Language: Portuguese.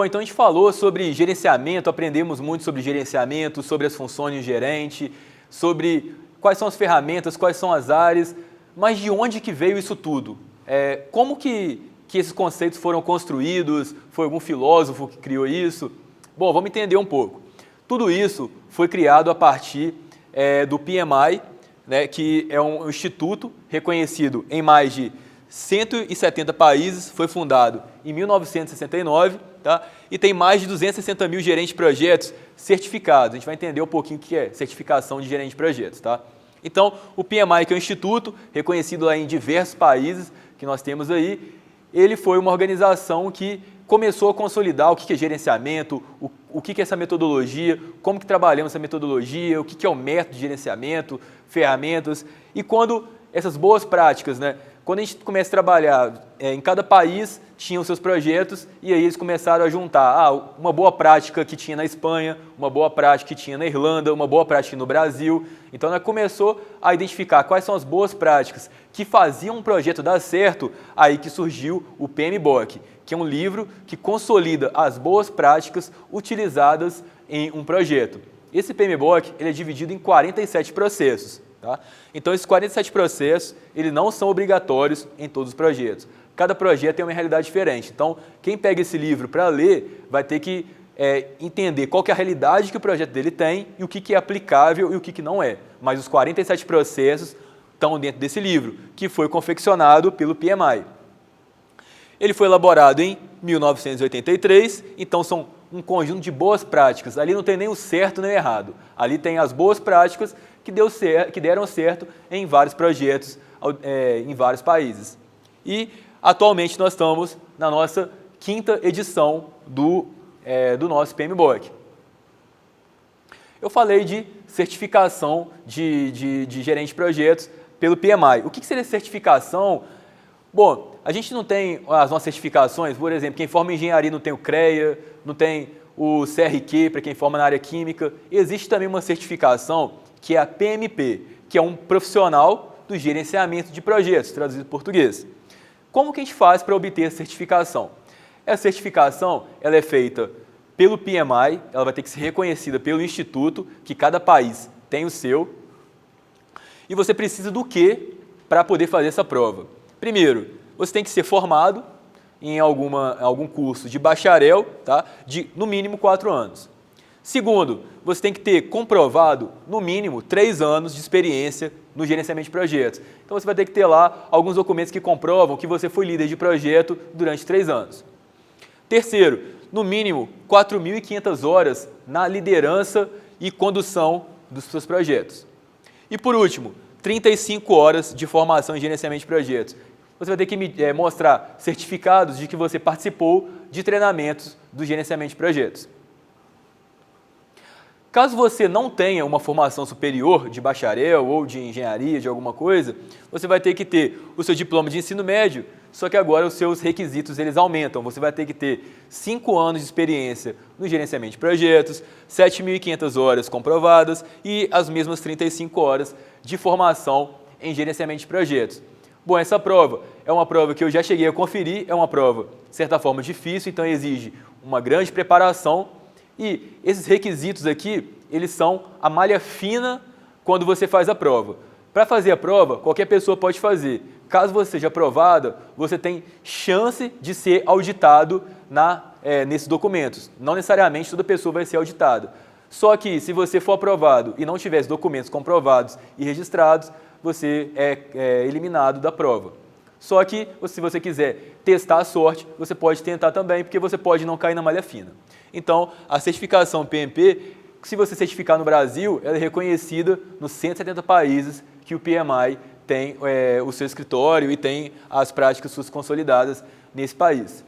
Bom, então a gente falou sobre gerenciamento, aprendemos muito sobre gerenciamento, sobre as funções do gerente, sobre quais são as ferramentas, quais são as áreas, mas de onde que veio isso tudo? Como que esses conceitos foram construídos? Foi algum filósofo que criou isso? Bom, vamos entender um pouco. Tudo isso foi criado a partir do PMI, né, que é um instituto reconhecido em mais de 170 países, foi fundado em 1969, tá? E tem mais de 260 mil gerentes de projetos certificados. A gente vai entender um pouquinho o que é certificação de gerente de projetos. Tá? Então, o PMI, que é um instituto reconhecido lá em diversos países que nós temos aí, ele foi uma organização que começou a consolidar o que é gerenciamento, o que é essa metodologia, como que trabalhamos essa metodologia, o que é o método de gerenciamento, ferramentas, e quando essas boas práticas, né? Quando a gente começa a trabalhar, em cada país tinha os seus projetos e aí eles começaram a juntar uma boa prática que tinha na Espanha, uma boa prática que tinha na Irlanda, uma boa prática no Brasil. Então, nós começou a identificar quais são as boas práticas que faziam um projeto dar certo, aí que surgiu o PMBOK, que é um livro que consolida as boas práticas utilizadas em um projeto. Esse PMBOK ele é dividido em 47 processos. Tá? Então, esses 47 processos, eles não são obrigatórios em todos os projetos. Cada projeto tem uma realidade diferente. Então, quem pega esse livro para ler vai ter que entender qual que é a realidade que o projeto dele tem e o que é aplicável e o que não é. Mas os 47 processos estão dentro desse livro, que foi confeccionado pelo PMI. Ele foi elaborado em 1983, então são um conjunto de boas práticas. Ali não tem nem o certo nem o errado. Ali tem as boas práticas que deram certo em vários projetos, em vários países. E, atualmente, nós estamos na nossa 5ª edição do nosso PMBOK. Eu falei de certificação de gerente de projetos pelo PMI. O que seria certificação? Bom, a gente não tem as nossas certificações, por exemplo, quem forma engenharia não tem o CREA, não tem o CRQ para quem forma na área química. Existe também uma certificação que é a PMP, que é um profissional do gerenciamento de projetos, traduzido em português. Como que a gente faz para obter a certificação? Essa certificação ela é feita pelo PMI, ela vai ter que ser reconhecida pelo instituto, que cada país tem o seu. E você precisa do quê para poder fazer essa prova? Primeiro, você tem que ser formado em algum curso de bacharel, tá? De no mínimo 4 anos. Segundo, você tem que ter comprovado, no mínimo, 3 anos de experiência no gerenciamento de projetos. Então, você vai ter que ter lá alguns documentos que comprovam que você foi líder de projeto durante 3 anos. Terceiro, no mínimo, 4.500 horas na liderança e condução dos seus projetos. E, por último, 35 horas de formação em gerenciamento de projetos. Você vai ter que mostrar certificados de que você participou de treinamentos do gerenciamento de projetos. Caso você não tenha uma formação superior de bacharel ou de engenharia, de alguma coisa, você vai ter que ter o seu diploma de ensino médio, só que agora os seus requisitos eles aumentam. Você vai ter que ter 5 anos de experiência no gerenciamento de projetos, 7.500 horas comprovadas e as mesmas 35 horas de formação em gerenciamento de projetos. Bom, essa prova é uma prova que eu já cheguei a conferir, é uma prova, de certa forma, difícil, então exige uma grande preparação. E esses requisitos aqui, eles são a malha fina quando você faz a prova. Para fazer a prova, qualquer pessoa pode fazer. Caso você seja aprovada, você tem chance de ser auditado nesses documentos. Não necessariamente toda pessoa vai ser auditada. Só que se você for aprovado e não tiver os documentos comprovados e registrados, você é eliminado da prova. Só que, se você quiser testar a sorte, você pode tentar também, porque você pode não cair na malha fina. Então, a certificação PMP, se você certificar no Brasil, ela é reconhecida nos 170 países que o PMI tem o seu escritório e tem as práticas suas consolidadas nesse país.